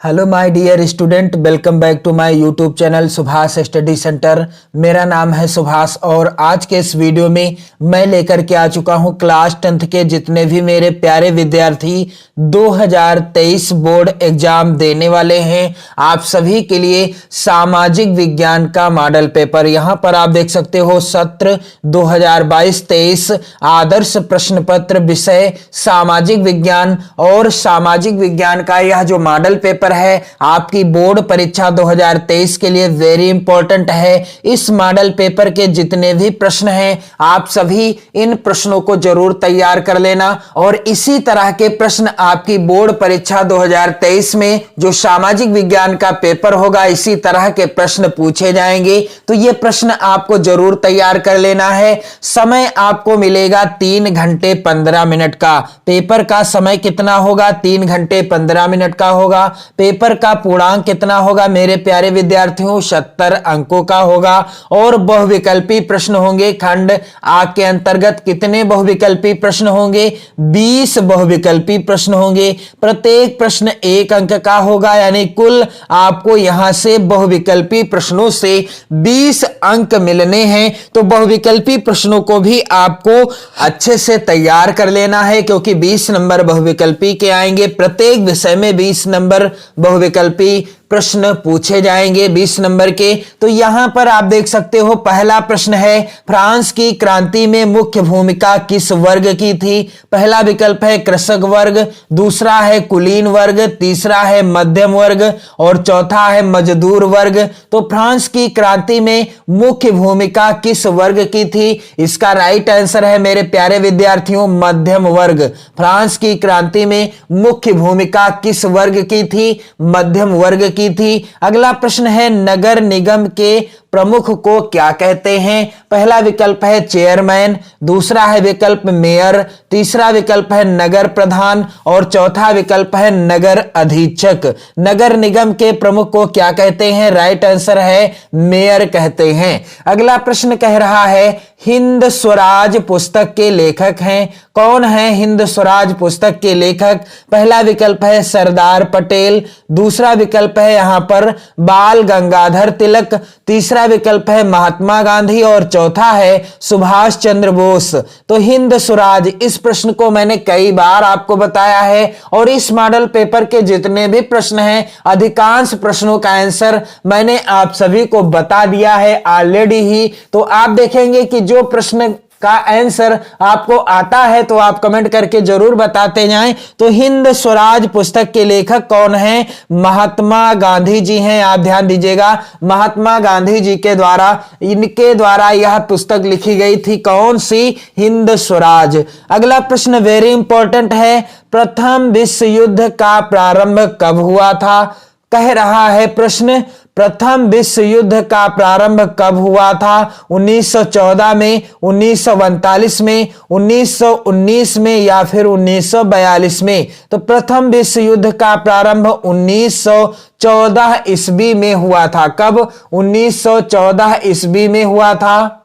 Hello my dear student, welcome back to my YouTube channel Subhash study centre. मेरा नाम है सुभाष और आज के इस वीडियो में मैं लेकर के आ चुका हूं क्लास 10th के जितने भी मेरे प्यारे विद्यार्थी 2023 बोर्ड एग्जाम देने वाले हैं, आप सभी के लिए सामाजिक विज्ञान का मॉडल पेपर। यहां पर आप देख सकते हो सत्र 2022-23 आदर्श प्रश्न पत्र, विषय सामाजिक विज्ञान। और सामाजिक विज्ञान का यह जो मॉडल पेपर है आपकी बोर्ड परीक्षा 2023 के लिए वेरी इंपॉर्टेंट है। इस मॉडल पेपर के जितने भी प्रश्न हैं आप सभी इन प्रश्नों को जरूर तैयार कर लेना और इसी तरह के प्रश्न आपकी बोर्ड परीक्षा 2023 में जो सामाजिक विज्ञान का पेपर होगा इसी तरह के प्रश्न पूछे जाएंगे। तो ये प्रश्न आपको जरूर तैयार कर लेना है। समय आपको मिलेगा 3 घंटे 15 मिनट का। पेपर का समय कितना होगा? 3 घंटे 15 मिनट का होगा। पेपर का पूर्णांक कितना होगा मेरे प्यारे विद्यार्थियों? 70 अंकों का होगा। और बहुविकल्पी प्रश्न होंगे। खंड आ के अंतर्गत कितने बहुविकल्पी प्रश्न होंगे? 20 बहुविकल्पी प्रश्न होंगे। प्रत्येक प्रश्न 1 अंक का होगा, यानी कुल आपको यहां से बहुविकल्पी प्रश्नों से 20 अंक मिलने हैं। तो बहुविकल्पी प्रश्नों को भी आपको अच्छे से तैयार कर लेना है क्योंकि 20 नंबर बहुविकल्पी के आएंगे। प्रत्येक विषय में 20 नंबर बहुविकल्पी प्रश्न पूछे जाएंगे 20 नंबर के। तो यहां पर आप देख सकते हो पहला प्रश्न है, फ्रांस की क्रांति में मुख्य भूमिका किस वर्ग की थी? पहला विकल्प है कृषक वर्ग, दूसरा है कुलीन वर्ग, तीसरा है मध्यम वर्ग और चौथा है मजदूर वर्ग। तो फ्रांस की क्रांति में मुख्य भूमिका किस वर्ग की थी? इसका राइट आंसर है मेरे प्यारे विद्यार्थियों मध्यम वर्ग। फ्रांस की क्रांति में मुख्य भूमिका किस वर्ग की थी? मध्यम वर्ग की थी। अगला प्रश्न है, नगर निगम के प्रमुख को क्या कहते हैं? पहला विकल्प है चेयरमैन, दूसरा है विकल्प मेयर, तीसरा विकल्प है नगर प्रधान और चौथा विकल्प है नगर अधीक्षक। नगर निगम के प्रमुख को क्या कहते हैं? राइट आंसर है मेयर कहते हैं। अगला प्रश्न कह रहा है, हिंद स्वराज पुस्तक के लेखक हैं। कौन है हिंद स्वराज पुस्तक के लेखक? पहला विकल्प है सरदार पटेल, दूसरा विकल्प है यहां पर बाल गंगाधर तिलक, तीसरा विकल्प है महात्मा गांधी और चौथा है सुभाष चंद्र बोस। तो हिंद स्वराज, इस प्रश्न को मैंने कई बार आपको बताया है और इस मॉडल पेपर के जितने भी प्रश्न हैं अधिकांश प्रश्नों का आंसर मैंने आप सभी को बता दिया है ऑलरेडी ही। तो आप देखेंगे कि जो प्रश्न का आंसर आपको आता है तो आप कमेंट करके जरूर बताते जाएं। तो हिंद स्वराज पुस्तक के लेखक कौन हैं? महात्मा गांधी जी हैं। आप ध्यान दीजिएगा, महात्मा गांधी जी के द्वारा, इनके द्वारा यह पुस्तक लिखी गई थी। कौन सी? हिंद स्वराज। अगला प्रश्न वेरी इंपॉर्टेंट है, प्रथम विश्व युद्ध का प्रारंभ कब हुआ था? कह रहा है प्रश्न, प्रथम विश्व युद्ध का प्रारंभ कब हुआ था? 1914 में, 1949 में, 1919 में या फिर 1942 में? तो प्रथम विश्व युद्ध का प्रारंभ 1914 ईस्वी में हुआ था। कब? 1914 ईस्वी में हुआ था।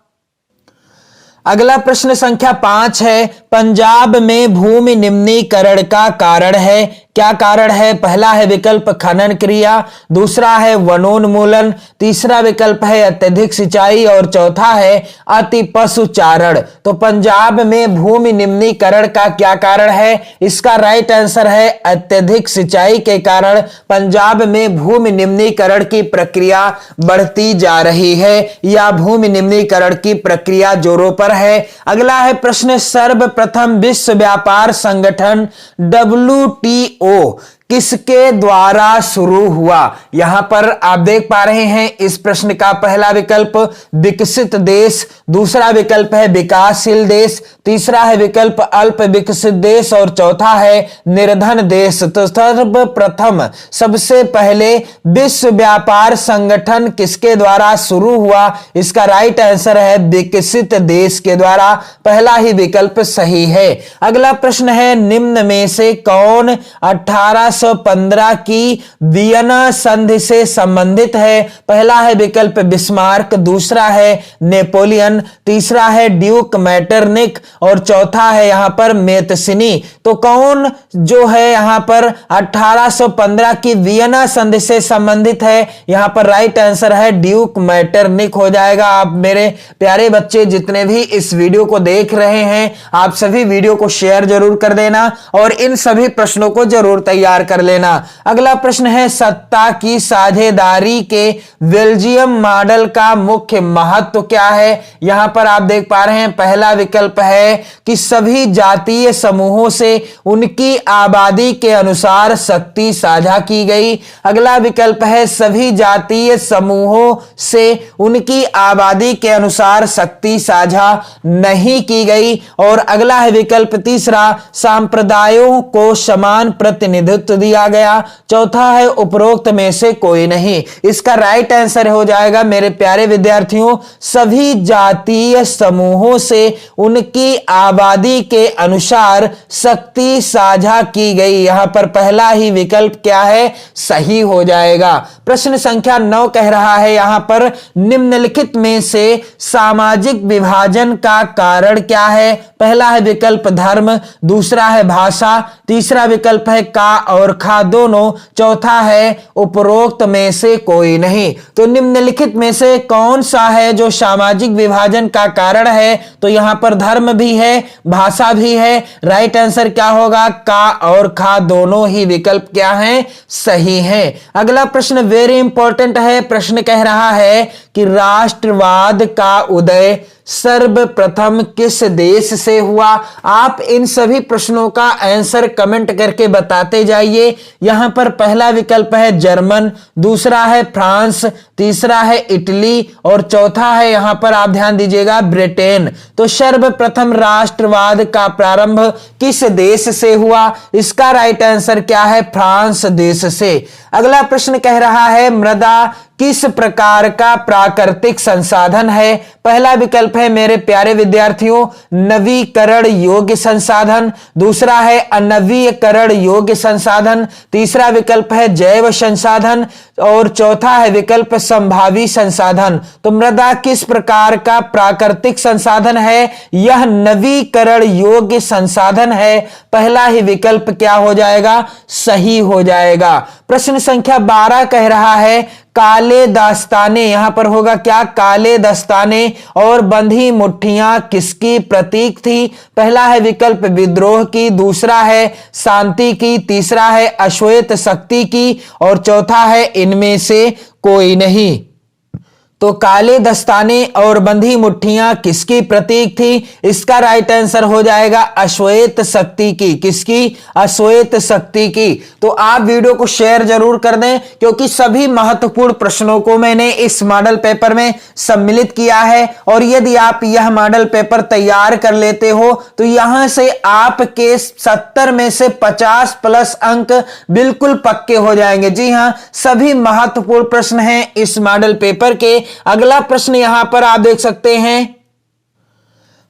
अगला प्रश्न संख्या 5 है, पंजाब में भूमि निम्नीकरण का कारण है। क्या कारण है? पहला है विकल्प खनन क्रिया, दूसरा है वनोन्मूलन, तीसरा विकल्प है अत्यधिक सिंचाई और चौथा है अति पशुचारण। तो पंजाब में भूमि निम्नीकरण का क्या कारण है? इसका राइट आंसर है अत्यधिक सिंचाई के कारण पंजाब में भूमि निम्नीकरण की प्रक्रिया बढ़ती जा रही है या भूमि निम्नीकरण की प्रक्रिया जोरों पर है। अगला है प्रश्न, सर्वप्रथम विश्व व्यापार संगठन WTO किसके द्वारा शुरू हुआ? यहां पर आप देख पा रहे हैं इस प्रश्न का पहला विकल्प विकसित देश, दूसरा विकल्प है विकासशील देश, तीसरा है विकल्प अल्प विकसित देश और चौथा है निर्धन देश। तो सर्वप्रथम, सबसे पहले विश्व व्यापार संगठन किसके द्वारा शुरू हुआ? इसका राइट आंसर है विकसित देश के द्वारा। पहला ही विकल्प सही है। अगला प्रश्न है, निम्न में से कौन 18 1815 की वियना संधि से संबंधित है? पहला है विकल्प बिस्मार्क, दूसरा है नेपोलियन, तीसरा है ड्यूक मैटरनिक और चौथा है यहां पर मेतसिनी। तो कौन जो है यहां पर 1815 की वियना संधि से संबंधित है? यहां पर राइट आंसर है ड्यूक मैटरनिक हो जाएगा। आप मेरे प्यारे बच्चे जितने भी इस वीडियो को देख रहे हैं, आप सभी वीडियो को शेयर जरूर कर देना और इन सभी प्रश्नों को जरूर तैयार कर लेना। अगला प्रश्न है, सत्ता की साझेदारी के बेल्जियम मॉडल का मुख्य महत्व क्या है? यहां पर आप देख पा रहे हैं, पहला विकल्प है कि सभी जातीय समूहों से उनकी आबादी के अनुसार शक्ति साझा की गई। अगला विकल्प है सभी जातीय समूहों से उनकी आबादी के अनुसार शक्ति साझा नहीं की गई। और अगला है विकल्प तीसरा, संप्रदायों को समान प्रतिनिधित्व दिया गया। चौथा है उपरोक्त में से कोई नहीं। इसका राइट आंसर हो जाएगा मेरे प्यारे विद्यार्थियों, सभी जातीय समूहों से उनकी आबादी के अनुसार शक्ति साझा की गई। यहां पर पहला ही विकल्प क्या है? सही हो जाएगा। प्रश्न संख्या 9 कह रहा है यहां पर, निम्नलिखित में से सामाजिक विभाजन का कारण क्या है? पहला है विकल्प धर्म, दूसरा है भाषा, तीसरा विकल्प है का और खा दोनों, चौथा है उपरोक्त में से कोई नहीं। तो निम्नलिखित में से कौन सा है जो सामाजिक विभाजन का कारण है? तो यहां पर धर्म भी है, भाषा भी है। राइट आंसर क्या होगा? का और खा दोनों ही विकल्प क्या हैं? सही है। अगला प्रश्न वेरी इंपॉर्टेंट है। प्रश्न कह रहा है कि राष्ट्रवाद का उदय सर्वप्रथम किस देश से हुआ? आप इन सभी प्रश्नों का आंसर कमेंट करके बताते जाइए। यहां पर पहला विकल्प है जर्मन, दूसरा है फ्रांस, तीसरा है इटली और चौथा है यहां पर आप ध्यान दीजिएगा ब्रिटेन। तो सर्वप्रथम राष्ट्रवाद का प्रारंभ किस देश से हुआ? इसका राइट आंसर क्या है? फ्रांस देश से। अगला प्रश्न कह रहा है, मृदा किस प्रकार का प्राकृतिक संसाधन है? पहला विकल्प है मेरे प्यारे विद्यार्थियों नवीकरण योग्य संसाधन, दूसरा है अनवीकरण योग्य संसाधन, तीसरा विकल्प है जैव संसाधन और चौथा है विकल्प संभावी संसाधन। तो मृदा किस प्रकार का प्राकृतिक संसाधन है? यह नवीकरण योग्य संसाधन है। पहला ही विकल्प क्या हो जाएगा? सही हो जाएगा। प्रश्न संख्या 12 कह रहा है, काले दस्ताने, यहां पर होगा क्या? काले दस्ताने और बंधी मुट्ठियां किसकी प्रतीक थी? पहला है विकल्प विद्रोह की, दूसरा है शांति की, तीसरा है अश्वेत शक्ति की और चौथा है इनमें से कोई नहीं। तो काले दस्ताने और बंधी मुट्ठियां किसकी प्रतीक थी? इसका राइट आंसर हो जाएगा अश्वेत शक्ति की। किसकी? अश्वेत शक्ति की। तो आप वीडियो को शेयर जरूर कर दें क्योंकि सभी महत्वपूर्ण प्रश्नों को मैंने इस मॉडल पेपर में सम्मिलित किया है और यदि आप यह मॉडल पेपर तैयार कर लेते हो तो यहां से आपके 70 में से 50 प्लस अंक बिल्कुल पक्के हो जाएंगे। जी हां, सभी महत्वपूर्ण प्रश्न हैं इस मॉडल पेपर के। अगला प्रश्न यहां पर आप देख सकते हैं,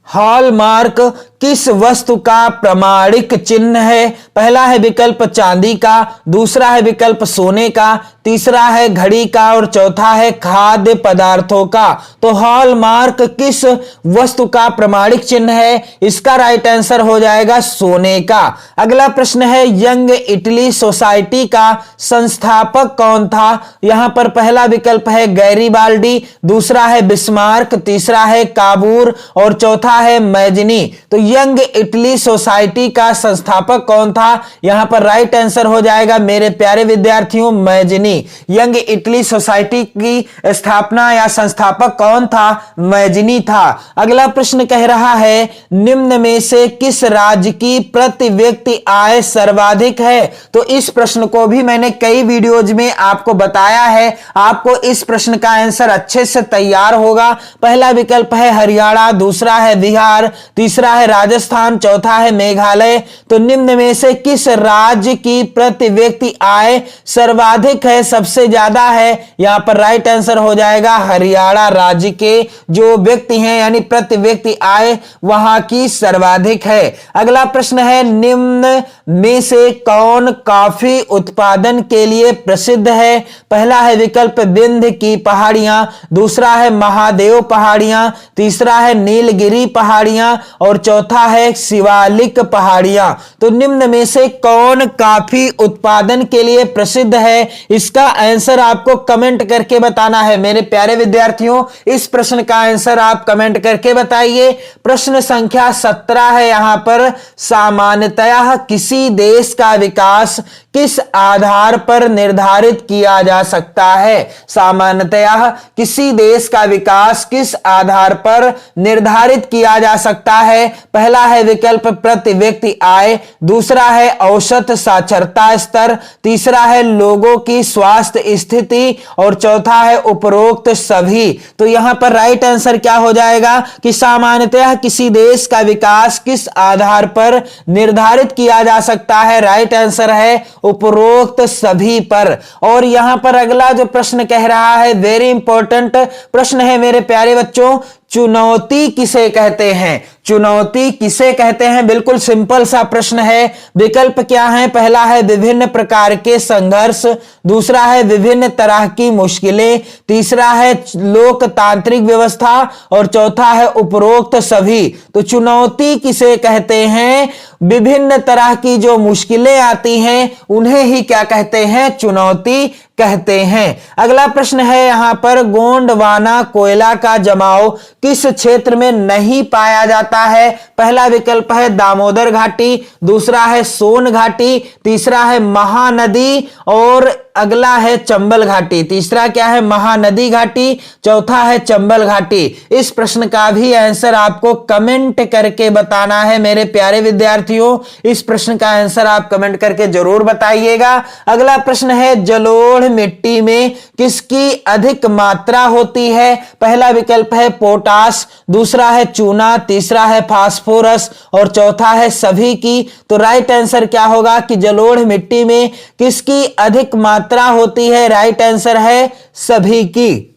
हॉलमार्क किस वस्तु का प्रमाणिक चिन्ह है? पहला है विकल्प चांदी का, दूसरा है विकल्प सोने का, तीसरा है घड़ी का और चौथा है खाद्य पदार्थों का। तो हॉलमार्क किस वस्तु का प्रमाणिक चिन्ह है? इसका राइट आंसर हो जाएगा सोने का। अगला प्रश्न है, यंग इटली सोसाइटी का संस्थापक कौन था? यहां पर पहला विकल्प है गैरीबाल्डी, दूसरा है बिस्मार्क, तीसरा है काबूर और चौथा है मैजनी। तो यंग इटली सोसाइटी का संस्थापक कौन था? यहां पर राइट आंसर हो जाएगा मेरे प्यारे विद्यार्थियों मैजनी। यंग इटली सोसाइटी की स्थापना या संस्थापक कौन था? मैजनी था। अगला प्रश्न कह रहा है, निम्न में से किस राज्य की प्रति व्यक्ति आय सर्वाधिक है? तो इस प्रश्न को भी मैंने कई वीडियोज में आपको बताया है। आपको इस प्रश्न का आंसर अच्छे से तैयार होगा। पहला विकल्प है हरियाणा, दूसरा है बिहार, तीसरा है राजस्थान, चौथा है मेघालय। तो निम्न में से किस राज्य की प्रति व्यक्ति आय सर्वाधिक है? सबसे ज्यादा है, यहाँ पर राइट आंसर हो जाएगा हरियाणा राज्य के जो व्यक्ति हैं, यानी प्रति व्यक्ति आय वहां की सर्वाधिक है। अगला प्रश्न है, निम्न में से कौन कॉफी उत्पादन के लिए प्रसिद्ध है? पहला है विकल्प विंध्य की पहाड़ियां, दूसरा है महादेव पहाड़ियां, तीसरा है नीलगिरी पहाड़ियां और चौथा है शिवालिक पहाड़ियां। तो निम्न में से कौन कॉफी उत्पादन के लिए प्रसिद्ध है? इसका आंसर आपको कमेंट करके बताना है। मेरे प्यारे विद्यार्थियों, इस प्रश्न का आंसर आप कमेंट करके बताइए। प्रश्न संख्या 17 है यहां पर, सामान्यतः किसी देश का विकास किस आधार पर निर्धारित किया जा सकता है? सामान्यतः किसी देश का विकास किस आधार पर निर्धारित किया जा सकता है? पहला है विकल्प प्रति व्यक्ति आय, दूसरा है औसत साक्षरता स्तर, तीसरा है लोगों की स्वास्थ्य स्थिति और चौथा है उपरोक्त सभी। तो यहां पर राइट आंसर क्या हो जाएगा कि सामान्यतः किसी देश का विकास किस आधार पर निर्धारित किया जा सकता है? राइट आंसर है उपरोक्त सभी पर। और यहां पर अगला जो प्रश्न कह रहा है, वेरी इंपॉर्टेंट प्रश्न है मेरे प्यारे बच्चों, चुनौती किसे कहते हैं? चुनौती किसे कहते हैं? बिल्कुल सिंपल सा प्रश्न है। विकल्प क्या है? पहला है विभिन्न प्रकार के संघर्ष, दूसरा है विभिन्न तरह की मुश्किलें, तीसरा है लोकतांत्रिक व्यवस्था और चौथा है उपरोक्त सभी। तो चुनौती किसे कहते हैं? विभिन्न तरह की जो मुश्किलें आती हैं उन्हें ही क्या कहते हैं? चुनौती कहते हैं। अगला प्रश्न है यहां पर, गोंडवाना कोयला का जमाव किस क्षेत्र में नहीं पाया जाता है? पहला विकल्प है दामोदर घाटी, दूसरा है सोन घाटी, तीसरा है महानदी और अगला है चंबल घाटी। तीसरा क्या है? महानदी घाटी, चौथा है चंबल घाटी। इस प्रश्न का भी आंसर आपको कमेंट करके बताना है मेरे प्यारे विद्यार्थियों। इस प्रश्न का आंसर आप कमेंट करके जरूर बताइएगा। अगला प्रश्न है, जलोढ़ मिट्टी में किसकी अधिक मात्रा होती है? पहला विकल्प है पोटास, दूसरा है चूना, तीसरा है फास्फोरस और चौथा है सभी की। तो राइट आंसर क्या होगा कि जलोढ़ मिट्टी में किसकी अधिक मात्रा होती है? राइट आंसर है सभी की।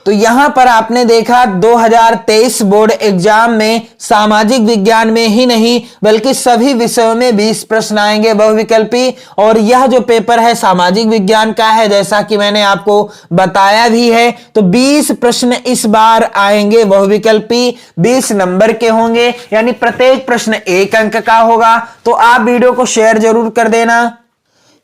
तो यहां पर आपने देखा 2023 बोर्ड एग्जाम में सामाजिक विज्ञान में ही नहीं बल्कि सभी विषयों में 20 प्रश्न आएंगे बहुविकल्पी, और यह जो पेपर है सामाजिक विज्ञान का है, जैसा कि मैंने आपको बताया भी है। तो 20 प्रश्न इस बार आएंगे बहुविकल्पी, 20 नंबर के होंगे, यानी प्रत्येक प्रश्न 1 अंक का होगा। तो आप वीडियो को शेयर जरूर कर देना।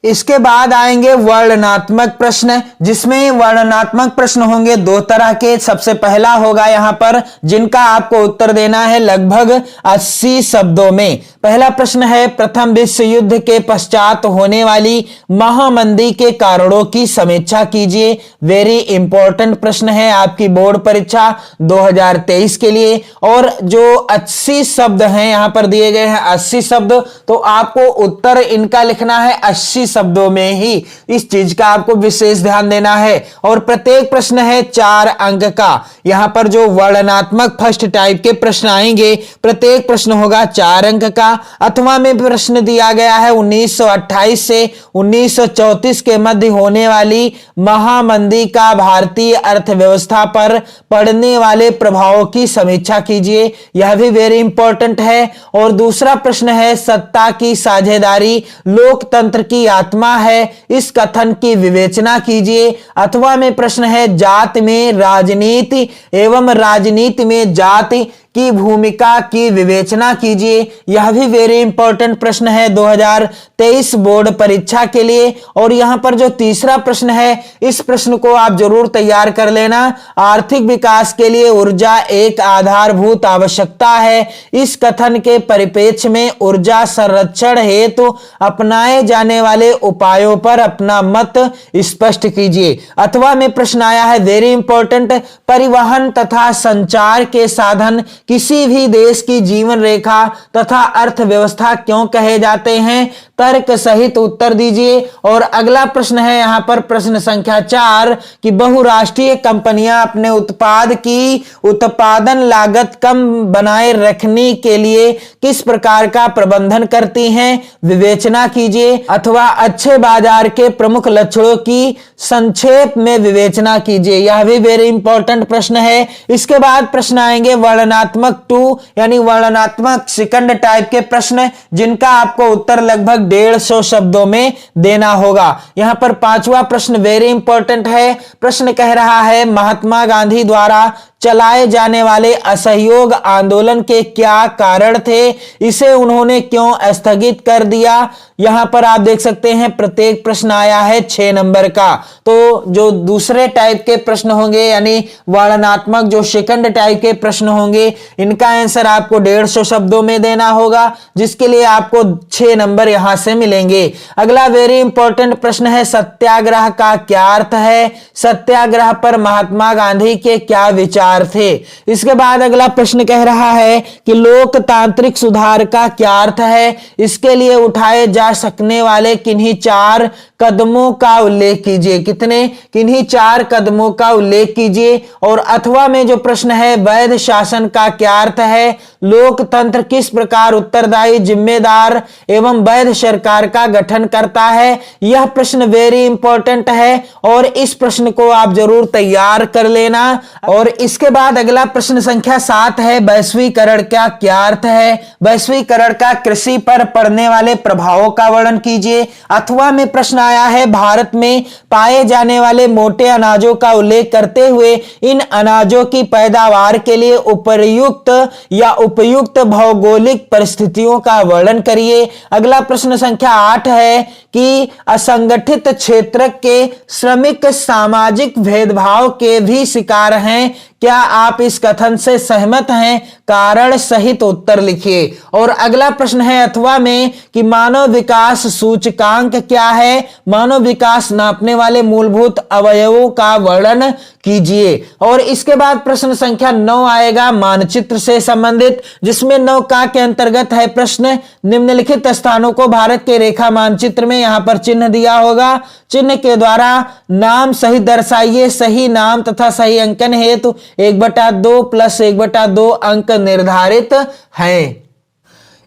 इसके बाद आएंगे वर्णनात्मक प्रश्न, जिसमें वर्णनात्मक प्रश्न होंगे 2 तरह के। सबसे पहला होगा यहां पर, जिनका आपको उत्तर देना है लगभग 80 शब्दों में। पहला प्रश्न है, प्रथम विश्व युद्ध के पश्चात होने वाली महामंदी के कारणों की समीक्षा कीजिए। वेरी इंपॉर्टेंट प्रश्न है आपकी बोर्ड परीक्षा 2023 के लिए। और जो 80 शब्द हैं यहां पर दिए गए हैं 80 शब्द, तो आपको उत्तर इनका लिखना है 80 शब्दों में ही। इस चीज का आपको विशेष ध्यान देना है। और प्रत्येक प्रश्न है 4 अंक का। यहां पर जो वर्णनात्मक फर्स्ट टाइप के प्रश्न आएंगे, प्रत्येक प्रश्न होगा 4 अंक का। अथवा में प्रश्न दिया गया है 1928 से 1934 के मध्य होने वाली महामंदी का भारतीय अर्थव्यवस्था पर पड़ने वाले प्रभावों की समीक्षा कीजिए। यह भी वेरी इंपॉर्टेंट है। और दूसरा प्रश्न है, सत्ता की साझेदारी लोकतंत्र की आत्मा है, इस कथन की विवेचना कीजिए। अथवा में प्रश्न है, जाति में राजनीति एवं राजनीति में जाति की भूमिका की विवेचना कीजिए। यह भी वेरी इंपॉर्टेंट प्रश्न है 2023 बोर्ड परीक्षा के लिए। और यहां पर जो तीसरा प्रश्न है, इस प्रश्न को आप जरूर तैयार कर लेना। आर्थिक विकास के लिए ऊर्जा एक आधारभूत आवश्यकता है, इस कथन के परिप्रेक्ष्य में ऊर्जा संरक्षण हेतु अपनाए जाने वाले उपायों पर अपना मत स्पष्ट कीजिए। अथवा में प्रश्न आया है वेरी इंपॉर्टेंट, परिवहन तथा संचार के साधन किसी भी देश की जीवन रेखा तथा अर्थव्यवस्था क्यों कहे जाते हैं? तर्क सहित उत्तर दीजिए। और अगला प्रश्न है यहां पर प्रश्न संख्या 4 कि बहुराष्ट्रीय कंपनियां अपने उत्पाद की उत्पादन लागत कम बनाए रखने के लिए किस प्रकार का प्रबंधन करती हैं? विवेचना कीजिए अथवा अच्छे बाजार के प्रमुख लक्षणों की संक्षेप में विवेचना कीजिए। यह भी वेरी इंपॉर्टेंट प्रश्न है। इसके बाद प्रश्न आएंगे वर्णनात्मक 2 यानी वर्णनात्मक सेकंड टाइप के प्रश्न, जिनका आपको उत्तर लगभग 150 शब्दों में देना होगा। यहां पर 5वां प्रश्न वेरी इंपॉर्टेंट है। प्रश्न कह रहा है महात्मा गांधी द्वारा चलाए जाने वाले असहयोग आंदोलन के क्या कारण थे? इसे उन्होंने क्यों स्थगित कर दिया? यहां पर आप देख सकते हैं प्रत्येक प्रश्न आया है 6 नंबर का। तो जो दूसरे टाइप के प्रश्न होंगे यानी वर्णनात्मक जो सेकंड टाइप के प्रश्न होंगे, इनका आंसर आपको 150 शब्दों में देना होगा, जिसके लिए आपको 6 नंबर यहां से मिलेंगे। अगला वेरी इंपॉर्टेंट प्रश्न है सत्याग्रह का क्या अर्थ है? सत्याग्रह पर महात्मा गांधी के क्या विचार थे? इसके बाद अगला प्रश्न कह रहा है कि लोकतांत्रिक सुधार का क्या अर्थ है? इसके लिए उठाए जा सकने वाले किन्हीं 4 कदमों का उल्लेख कीजिए। किन्हीं 4 कदमों का उल्लेख कीजिए। और अथवा में जो प्रश्न है वैध शासन का क्या अर्थ है? लोकतंत्र किस प्रकार उत्तरदायी, जिम्मेदार एवं वैध सरकार का गठन करता है? यह प्रश्न वेरी इंपॉर्टेंट है और इस प्रश्न को आप जरूर तैयार कर लेना। और इसके बाद अगला प्रश्न संख्या 7 है वैश्वीकरण का क्या अर्थ है? वैश्वीकरण का कृषि पर पड़ने वाले प्रभावों का वर्णन कीजिए। अथवा में प्रश्न आया है भारत में पाए जाने वाले मोटे अनाजों का उल्लेख करते हुए इन अनाजों की पैदावार के लिए उपयुक्त या उपयुक्त भौगोलिक परिस्थितियों का वर्णन करिए। अगला प्रश्न संख्या 8 है कि असंगठित क्षेत्र के श्रमिक सामाजिक भेदभाव के भी शिकार हैं। क्या आप इस कथन से सहमत हैं? कारण सहित उत्तर लिखिए। और अगला प्रश्न है अथवा में कि मानव विकास सूचकांक क्या है? मानव विकास नापने वाले मूलभूत अवयवों का वर्णन कीजिए। और इसके बाद प्रश्न संख्या 9 आएगा मानचित्र से संबंधित, जिसमें 9 का के अंतर्गत है प्रश्न निम्नलिखित स्थानों को भारत के रेखा मानचित्र में यहां पर चिन्ह दिया होगा, चिन्ह के द्वारा नाम सही दर्शाइए। सही नाम तथा सही अंकन हेतु 1/2 + 1/2 अंक निर्धारित हैं।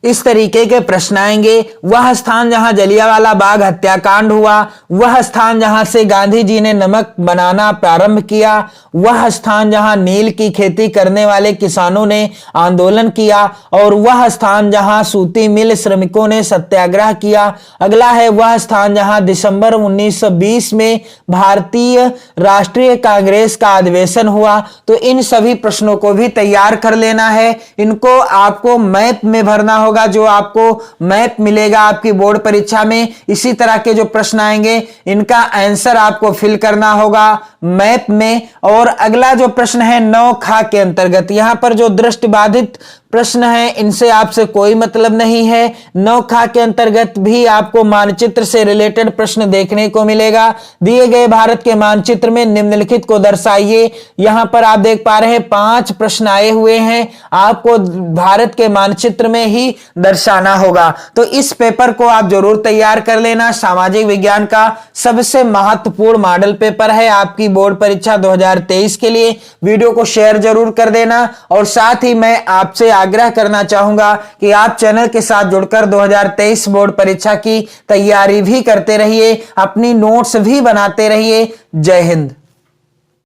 इस तरीके के प्रश्न आएंगे। वह स्थान जहां जलियांवाला बाग हत्याकांड हुआ, वह स्थान जहां से गांधी जी ने नमक बनाना प्रारंभ किया, वह स्थान जहां नील की खेती करने वाले किसानों ने आंदोलन किया, और वह स्थान जहां सूती मिल श्रमिकों ने सत्याग्रह किया। अगला है वह स्थान जहां दिसंबर 1920 में भारतीय राष्ट्रीय कांग्रेस का अधिवेशन हुआ। तो इन सभी प्रश्नों को भी तैयार कर लेना है। इनको आपको मैप में भरना होगा, जो आपको मैप मिलेगा आपकी बोर्ड परीक्षा में। इसी तरह के जो प्रश्न आएंगे इनका आंसर आपको फिल करना होगा मैप में। और अगला जो प्रश्न है 9 ख के अंतर्गत, यहां पर जो दृष्टिबाधित प्रश्न है इनसे आपसे कोई मतलब नहीं है। 9 ख के अंतर्गत भी आपको मानचित्र से रिलेटेड प्रश्न देखने को मिलेगा। दिए गए भारत के मानचित्र में निम्नलिखित को दर्शाइए। यहां पर आप देख पा रहे हैं 5 प्रश्न आए हुए हैं, आपको भारत के मानचित्र में ही दर्शाना होगा। तो इस पेपर को आप जरूर तैयार कर लेना। सामाजिक विज्ञान का सबसे महत्वपूर्ण मॉडल पेपर है आपकी बोर्ड परीक्षा 2023 के लिए। वीडियो को शेयर जरूर कर देना। और साथ ही मैं आपसे आग्रह करना चाहूंगा कि आप चैनल के साथ जुड़कर 2023 बोर्ड परीक्षा की तैयारी भी करते रहिए, अपनी नोट्स भी बनाते रहिए। जय हिंद।